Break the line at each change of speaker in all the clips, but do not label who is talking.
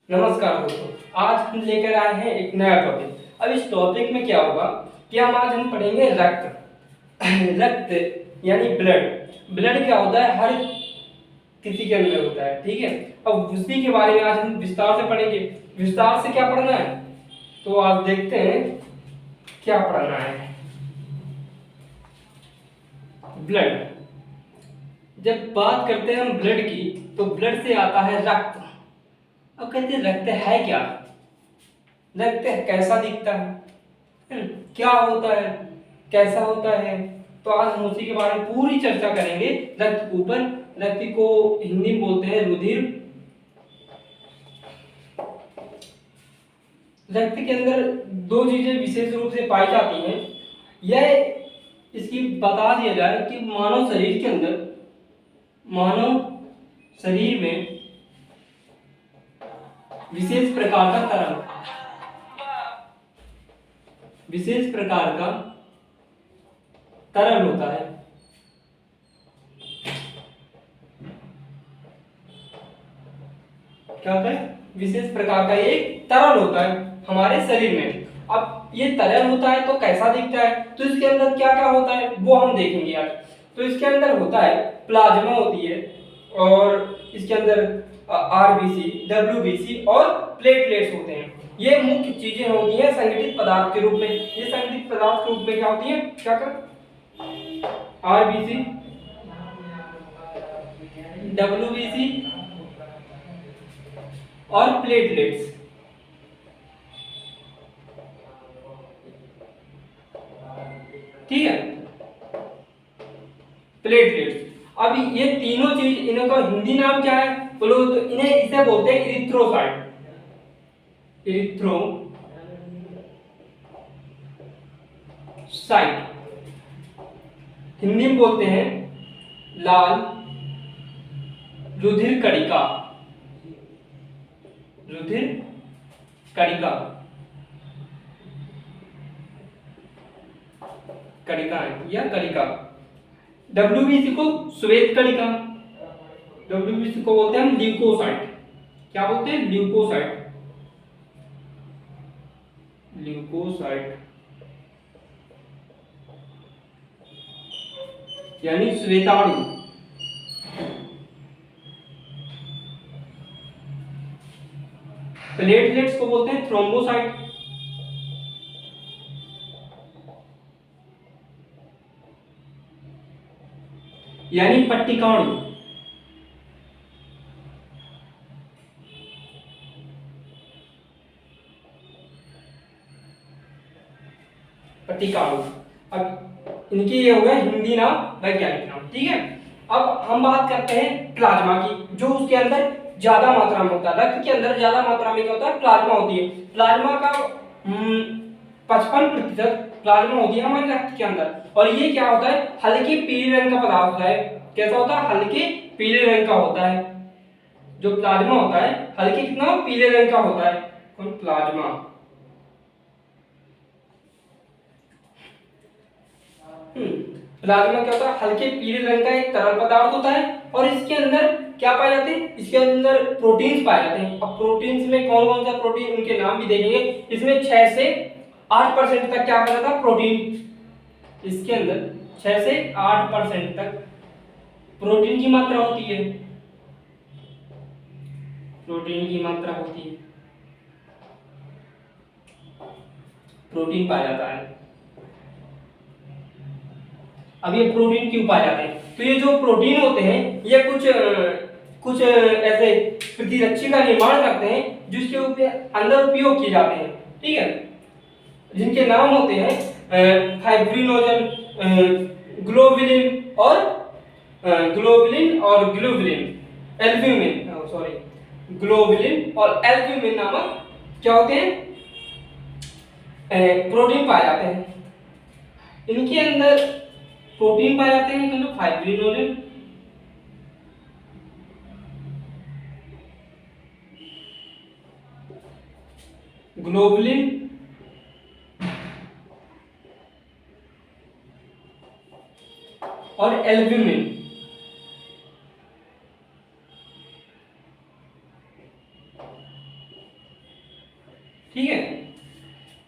नमस्कार दोस्तों, आज हम लेकर आए हैं एक नया टॉपिक। अब इस टॉपिक में क्या होगा कि हम पढ़ेंगे रक्त। रक्त यानी ब्लड। ब्लड क्या होता है? हर किसी के अंदर होता है, ठीक है। अब उसी के बारे में आज हम विस्तार से पढ़ेंगे। विस्तार से क्या पढ़ना है तो आज देखते हैं क्या पढ़ना है। ब्लड। जब बात करते हैं हम ब्लड की तो ब्लड से आता है रक्त। अब कहते हैं रक्त है क्या? रक्त कैसा दिखता है? क्या होता है, कैसा होता है? तो आज हम उसी के बारे में पूरी चर्चा करेंगे। रक्त के ऊपर। रक्त को हिंदी में बोलते हैं रुधिर। रक्त के अंदर दो चीजें विशेष रूप से पाई जाती हैं। यह इसकी बता दिया जाए कि मानव शरीर में विशेष प्रकार का तरल विशेष प्रकार का तरल होता है। क्या होता है? विशेष प्रकार का एक तरल होता है हमारे शरीर में। अब ये तरल होता है तो कैसा दिखता है, तो इसके अंदर क्या क्या होता है वो हम देखेंगे आज। तो इसके अंदर होता है प्लाज्मा होती है, और इसके अंदर आरबीसी, डब्ल्यूबीसी और प्लेटलेट्स होते हैं। ये मुख्य चीजें होती हैं संगठित पदार्थ के रूप में। ये संगठित पदार्थ के रूप में क्या होती है? क्या कर आरबीसी, डब्ल्यूबीसी और प्लेटलेट्स। ठीक है, प्लेटलेट्स। अब ये तीनों चीज, इनका हिंदी नाम क्या है बोलो तो इन्हें इसे बोलते हैं इरिथ्रोसाइट। इरिथ्रोसाइट हिंदी में बोलते हैं लाल रुधिर कणिका। रुधिर कणिका कणिका है या कणिका। डब्ल्यूबीसी को श्वेत कणिका। डब्ल्यूबीसी को बोलते हैं हम ल्यूकोसाइट। क्या बोलते हैं? ल्यूकोसाइट। ल्यूकोसाइट यानी श्वेताणु। प्लेटलेट्स को बोलते हैं थ्रोम्बोसाइट। यानी पट्टिकाणु। पट्टिकाणु। अब इनकी ये हो गए हिंदी नाम, वैज्ञानिक नाम, ठीक है। अब हम बात करते हैं प्लाज्मा की, जो उसके अंदर ज्यादा मात्रा में होता है। रक्त के अंदर ज्यादा मात्रा में क्या होता है? प्लाज्मा होती है। प्लाज्मा का 55% प्लाज्मा होती है हमारे रक्त के अंदर। और ये क्या होता है? हल्के पीले रंग का पदार्थ होता है। कैसा होता है? हल्के पीले रंग का होता है। जो प्लाज्मा होता है हल्के कितना पीले रंग का होता है। कौन? प्लाज्मा। प्लाज्मा क्या होता है? हल्के पीले रंग का एक तरल पदार्थ होता है। और इसके अंदर क्या पाए जाते हैं? इसके अंदर प्रोटीन्स पाए जाते हैं। अब प्रोटीन्स में कौन कौन सा प्रोटीन, उनके नाम भी देखेंगे। इसमें 6 से 8% तक क्या पाया जाता है? प्रोटीन। इसके अंदर 6 से 8% तक प्रोटीन की मात्रा होती है। प्रोटीन की मात्रा होती है, प्रोटीन पाया जाता है। अब ये प्रोटीन क्यों पाए जाते हैं? तो ये जो प्रोटीन होते हैं ये कुछ ऐसे प्रतिरक्षी का निर्माण करते हैं जिसके ऊपर अंदर उपयोग किए जाते हैं, ठीक है। जिनके नाम होते हैं fibrinogen, globulin, albumin, sorry, globulin और एल्ब्यूमिन नामक क्या होते हैं? प्रोटीन पाए जाते हैं। इनके अंदर प्रोटीन पाए जाते हैं मतलब फाइब्रिनोजन, ग्लोबुलिन और एल्ब्यूमिन। ठीक है,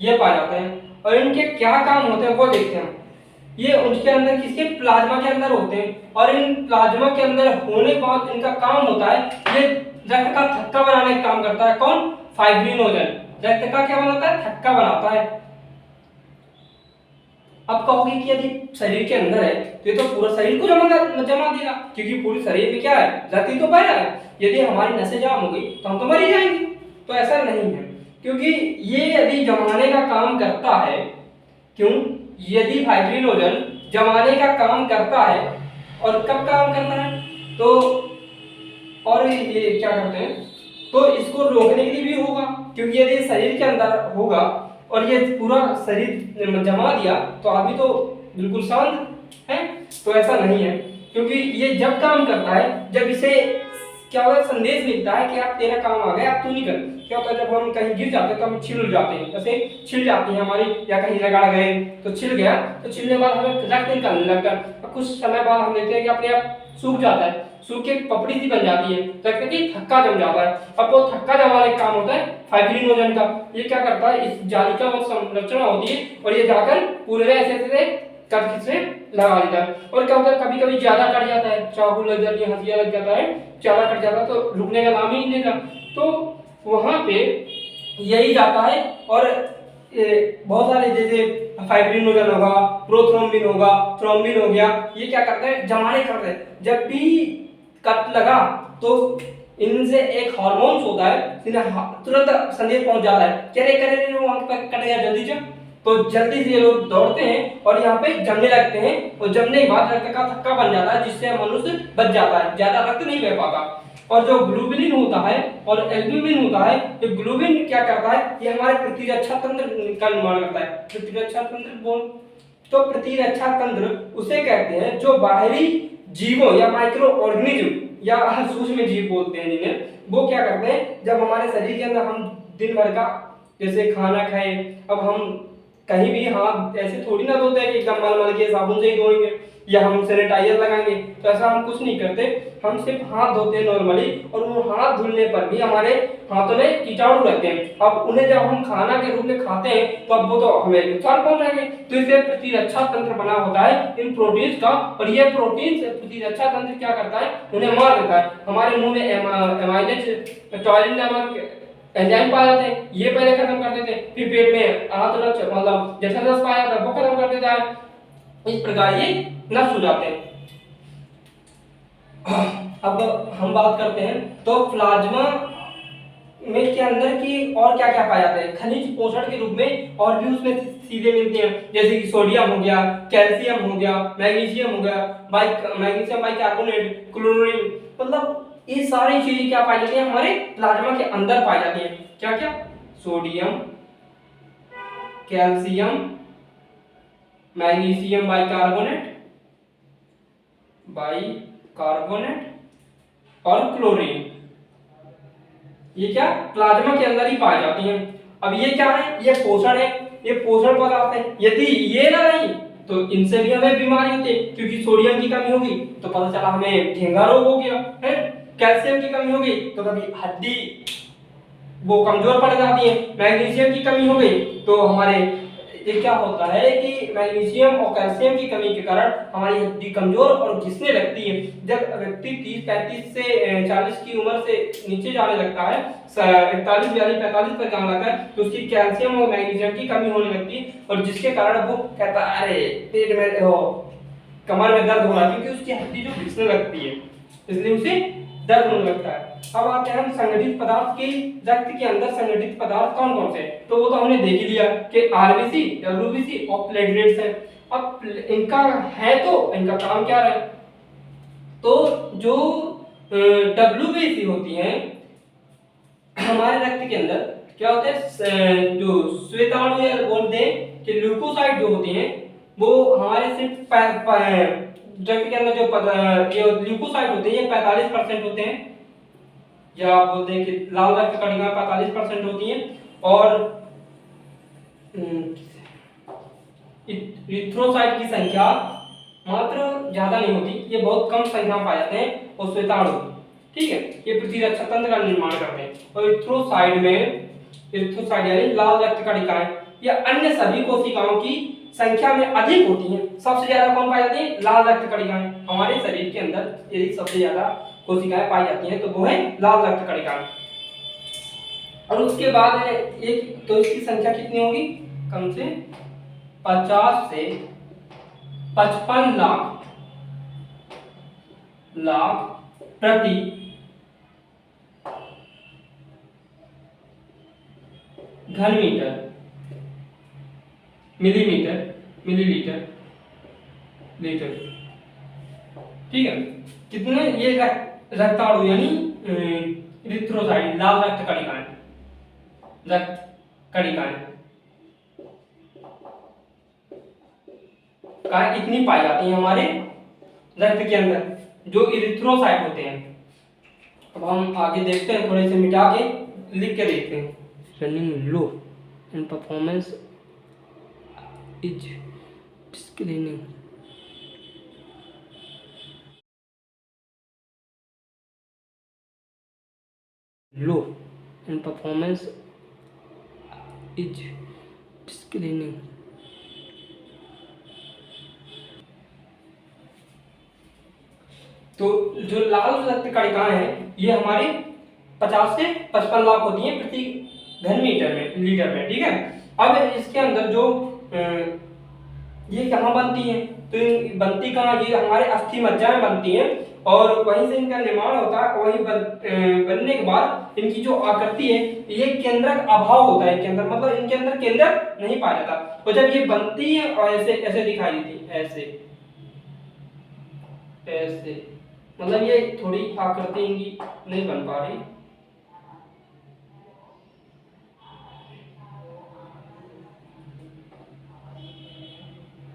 ये पाए जाते हैं। और इनके क्या काम होते हैं वो देखते हैं। ये उनके अंदर किसके प्लाज्मा के अंदर होते हैं, और इन प्लाज्मा के अंदर होने के बाद इनका काम होता है, ये रक्त का थक्का बनाने का काम करता है। कौन? फाइब्रिनोजन रक्त का क्या बनाता है? थक्का बनाता है। अब कहोगे कि यदि शरीर के अंदर है तो ये तो पूरा शरीर को जमा देगा, क्योंकि पूरे शरीर में क्या है? रक्त ही तो बह रहा है। यदि हमारी नसें जाम हो गई तो हम तो मर ही जाएंगे। तो ऐसा नहीं है, क्योंकि ये यदि जमाने का काम करता है, क्यों? यदि फाइब्रिनोजन जमाने का काम करता है, और कब काम करता है? तो और ये क्या करते हैं, तो इसको रोकने के लिए भी होगा, क्योंकि यदि शरीर के अंदर होगा और ये पूरा शरीर जमा दिया तो आदमी तो बिल्कुल शांत है। तो ऐसा नहीं है, क्योंकि ये जब काम करता है, जब इसे क्या होता है, संदेश मिलता है कि आप तेरा काम आ गया, आप तू नहीं कर। क्या होता है, जब हम कहीं गिर जाते हैं तो हम छिल जाते हैं, जैसे छिल जाती है हमारी, या कहीं रगड़ गए तो छिल गया, तो छिलने के बाद हमें रक्त निकलने लगता है। कुछ समय बाद हम देखते हैं कि अपने आप सूख जाता है, सूख के पपड़ी सी बन जाती है, रक्त की थक्का जम जाता है। अब वो थक्का जमाने का काम होता है फाइब्रिनोजन का। ये क्या करता है, इस जाली का वो संरचना होती है, और ये जाकर पूरे ऐसे कट से लगा देता है। और क्या होता है, कभी कभी ज्यादा कट जाता है, चाकू लग जाती है, हथिया लग जाता है, ज्यादा कट जाता है तो रुकने का नाम ही नहीं लेगा। तो वहां पे यही जाता है, और बहुत सारे जैसे फाइब्रिनोजन होगा, प्रोथ्रोम्बिन होगा, थ्रोम्बिन हो गया, ये क्या करते हैं, जमाने करते हैं। जब भी कट लगा तो इनसे एक हार्मोन्स होता है, तुरंत संदेश पहुंच जाता है, करे वहां पर कट गया, जल्दी चल। तो जल्दी से ये लोग दौड़ते हैं और यहाँ पे जमने लगते हैं, और जमने के बाद रक्त का थक्का बन जाता है, जिससे मनुष्य बच जाता है, ज्यादा रक्त नहीं बह पाता। और जो ग्लोबुलिन होता है और एल्ब्यूमिन होता है, तो ग्लोबुलिन क्या करता है, ये हमारे प्रतिरक्षा तंत्र का निर्माण करता है। प्रतिरक्षा तंत्र बोल, तो प्रतिरक्षा तंत्र उसे कहते हैं जो बाहरी जीवों या माइक्रो ऑर्गेनिज्म या सूक्ष्म जीव बोलते हैं जिन्हें, वो क्या करते हैं, जब हमारे शरीर के अंदर हम दिन भर का जैसे खाना खाए, अब हम कहीं भी हाथ ऐसे थोड़ी ना धोते हैं कि एकदम मल के साबुन से ही धोएंगे, या हम सैनिटाइजर लगाएंगे, तो ऐसा हम कुछ नहीं करते। हम सिर्फ हाथ धोते हैं नॉर्मली, और वो हाथ धुलने पर भी हमारे हाथों में कीटाणु रहते हैं। अब उन्हें जब हम खाना के रूप में खाते हैं तो अब वो तो हमें नुकसान पहुंचाएंगे। तो इससे प्रतिरक्षा तंत्र बना होता है इन प्रोटीन्स का, और ये प्रोटीन प्रतिरक्षा तंत्र क्या करता है, उन्हें मार देता है। हमारे मुंह में एमाइलेज टॉयलिन नामक एंजाइम पाए जाते हैं, ये पहले खत्म कर देते हैं, फिर पेट में आंतररस मतलब जैसा रस पाया जाता है वो खत्म कर देता है। इस प्रकार ये नष्ट हो जाते हैं। अब हम बात करते हैं तो प्लाज्मा में के अंदर की और क्या क्या पाया जाता है, खनिज पोषण के रूप में और भी उसमें सीधे मिलते हैं, जैसे कि सोडियम हो गया, कैल्शियम हो गया, मैग्नीशियम हो गया, मैग्नीशियम बाइकार्बोनेट, क्लोरीन, मतलब ये सारी चीजें क्या पाई जाती है, हमारे प्लाज्मा के अंदर पाई जाती है। क्या क्या? सोडियम, कैल्शियम, मैग्नीशियम बाइकार्बोनेट और क्लोरीन, ये क्या प्लाज्मा के अंदर ही पाई जाती हैं। अब ये क्या है, ये पोषण है, ये पोषण पदार्थ है। यदि ये ना रही तो इनसे भी हमें बीमारी होती है, क्योंकि सोडियम की कमी होगी तो पता चला हमें घेंगा रोग हो गया है, कैल्शियम की कमी होगी तो कभी हड्डी वो कमजोर पड़ जाती है, मैग्नीशियम की कमी हो गई तो हमारे ये क्या होता है कि मैग्नीशियम और कैल्शियम की कमी के कारण हमारी हड्डी कमजोर और घिसने लगती है। जब व्यक्ति 30-35 से 40 की उम्र से नीचे जाने लगता है, 41-42-45 पर जाने लगता है, तो उसकी कैल्शियम और मैग्नीशियम की कमी होने लगती है, और जिसके कारण वो कहता है अरे पेट में कमर में दर्द हो रहा है, क्योंकि उसकी हड्डी जो घिसने लगती है, इसलिए उसे दर्द होने लगता है। अब आते हैं हम संगठित पदार्थ की, रक्त के अंदर संगठित पदार्थ कौन कौन से, तो वो तो हमने देख ही लिया कि आरबीसी, डब्ल्यूबीसी और प्लेटलेट्स है। अब इनका है तो इनका काम क्या है, तो जो डब्ल्यूबीसी होती है हमारे रक्त के अंदर क्या होता है, जो श्वेताणु या बोलते हैं कि ल्यूकोसाइट जो होती हैं वो हमारे सिर्फ रक्त के अंदर जो ल्यूकोसाइट होते हैं ये 45% होते हैं, या आप बोलते हैं कि लाल रक्त कणिका 45% होती हैं, और इरिथ्रोसाइट की संख्या मात्र ज्यादा नहीं होती, ये बहुत कम संख्या में पाए जाते हैं, और श्वेताणु, ठीक है, ये प्रतिरक्षा तंत्र का निर्माण करते हैं। और इरिथ्रोसाइट में इरिथ्रोसाइट यानी लाल रक्त कणिकाएं, या अन्य सभी कोशिकाओं की संख्या में अधिक होती हैं। सबसे ज्यादा कौन पाई जाती है? लाल रक्त कणिकाएं। हमारे शरीर के अंदर यदि सबसे ज्यादा कोशिकाएं पाई जाती हैं तो वो है लाल रक्त कणिकाएं। और उसके बाद एक तो इसकी संख्या कितनी होगी? कम से 50 से 55 लाख प्रति घन मीटर, मिलीमीटर, मिलीलीटर, लीटर। ठीक है, कितने ये रक्ताणु यानी इरिथ्रोसाइट लाल रक्त कणिकाएं, रक्त कणिकाएं कितनी पाई जाती हैं हमारे रक्त के अंदर, जो इरिथ्रोसाइट होते हैं। अब हम आगे देखते हैं, थोड़े से मिटा के लिख के देखते हैं। Running low and performance is declining. Low and performance is declining. तो जो लाल रक्त कणिकाएं हैं ये हमारे 50 से 55 लाख होती हैं प्रति घन मीटर में, लीटर में। ठीक है, अब इसके अंदर जो ये कहाँ बनती हैं? तो बनती कहाँ? ये हमारे अस्थि मज्जा में बनती हैं और वहीं से इनका निर्माण होता है। वहीं बनने के बाद इनकी जो आकृति है ये केंद्रक अभाव होता है इनके अंदर, मतलब इनके अंदर केंद्रक नहीं पाया जाता। तो जब ये बनती है और ऐसे ऐसे दिखाई देती है, ऐसे ऐसे, मतलब ये थोड़ी आकृति इनकी नहीं बन पा रही।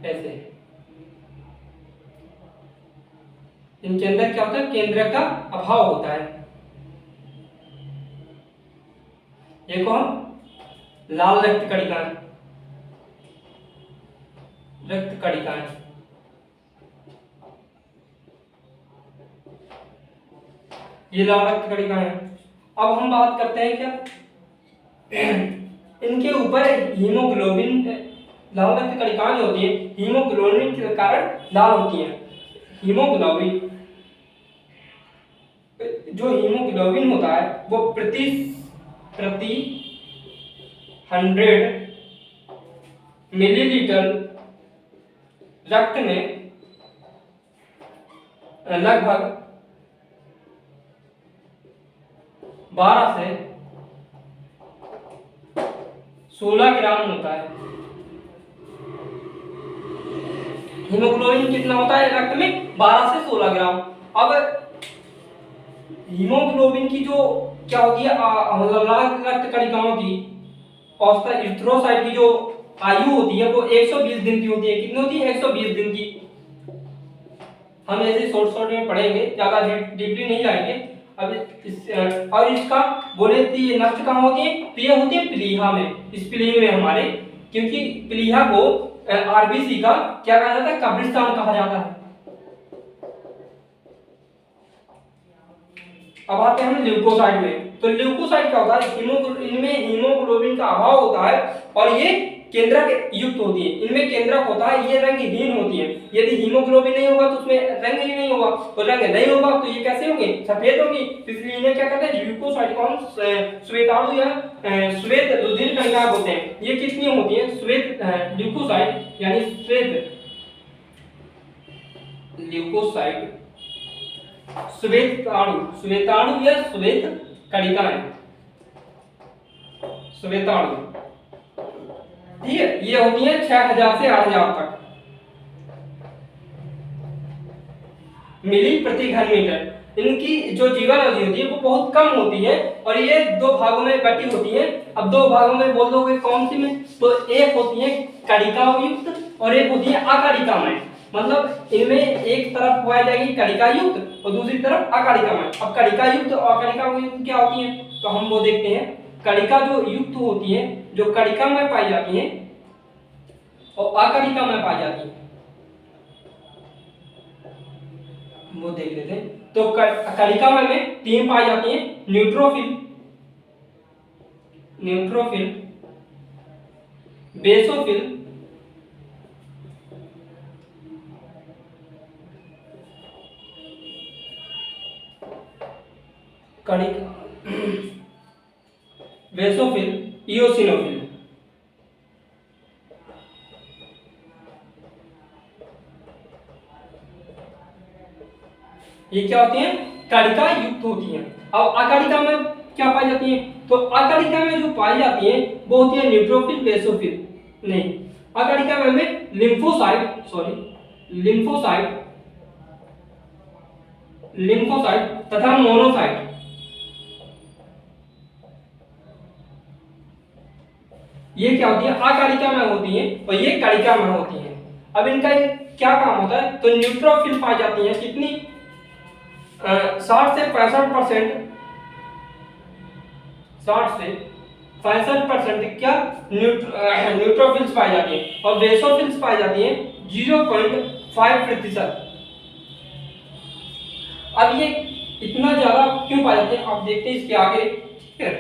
ऐसे इनके अंदर क्या होता है? केंद्रक का अभाव होता है। ये कौन? लाल रक्त कणिकाएं, रक्त कणिकाएं। ये लाल रक्त कणिकाएं हैं। अब हम बात करते हैं क्या इनके ऊपर हीमोग्लोबिन, लाल रक्त कणिकाएं जो होती है हीमोग्लोबिन के कारण लाल होती हैं। हीमोग्लोबिन, जो हीमोग्लोबिन होता है वो प्रति 100 मिलीलीटर रक्त में लगभग 12 से 16 ग्राम होता है। हीमोग्लोबिन कितना होता है रक्त में? 12 से 16 ग्राम। अब हीमोग्लोबिन की जो क्या होती है लाल रक्त कणिकाओं की औसत इरिथ्रोसाइट की जो आयु होती है वो 120 दिन की होती है। कितनी होती है? 120 दिन की। हम ऐसे शॉर्ट में पढ़ेंगे, ज्यादा डीपली नहीं जाएंगे। अब और इसका बोले तो ये नष्ट कहाँ होती है? तो ये होती है प्लीहा में, इस प्लीहा में हमारे, क्योंकि प्लीहा को आरबीसी का क्या कहा जाता है? कब्रिस्तान कहा जाता है। अब आते हैं हम ल्यूकोसाइट में। तो ल्यूकोसाइट क्या होता है? इनमें हीमोग्लोबिन का अभाव होता है और ये केंद्रक युक्त होती है। इनमें केंद्रक होता है, ये रंगहीन होती है। यदि हीमोग्लोबिन नहीं होगा तो उसमें रंग ही नहीं होगा, और रंग नहीं होगा तो ये कैसे होंगे? सफेद होंगी। इसलिए इन्हें क्या कहते हैं? ल्यूकोसाइट को हम श्वेताणु या श्वेत रुधिर कणिकाएं बोलते हैं। ये कितनी होती है? श्वेत ल्यूकोसाइट यानी श्वेत ल्यूकोसाइट, श्वेताणु, श्वेताणु या श्वेत कणिकाएं, श्वेताणु। ठीक है, ये होती है 6000 से 8000 तक मिली प्रति घन मीटर। इनकी जो जीवन अवधि होती है वो बहुत कम होती है और ये 2 भागों में बटी होती है। अब 2 भागों में बोल दोगे कौन सी में? तो एक होती है कणिका युक्त और एक होती है अकणिकामय। मतलब इनमें एक तरफ पाई जाएगी कणिका युक्त और दूसरी तरफ अकणिकामय। अब कणिका युक्त और अकणिका युक्त क्या होती है? तो हम वो देखते हैं। कणिका जो युक्त होती है, जो कणिका में पाई जाती है और अकणिका में पाई जाती है, वो देख लेते हैं। तो कणिका में 3 पाई जाती है, neutrophil, neutrophil, basophil, basophil, eosinophil. ये क्या होती हैं? कणिका युक्त होती हैं। अब अकणिका में क्या पाई जाती हैं? तो अकणिका में जो पाई जाती हैं वो होती है न्यूट्रोफिल, बेसोफिल नहीं, अकणिका में हमें लिम्फोसाइट तथा मोनोसाइट, ये क्या होती है? अकणिका में होती हैं और ये कणिका में होती हैं। अब इनका क्या काम होता है? तो न्यूट्रोफिल पाई जाती है कितनी? 60 से 65%, 60 से 65% क्या न्यूट्रोफिल्स पाई जाती हैं और बेसोफिल्स पाई जाती हैं 0.5%। अब ये इतना ज्यादा क्यों पाई जाती है? आप देखते हैं इसके आगे, ठीक है।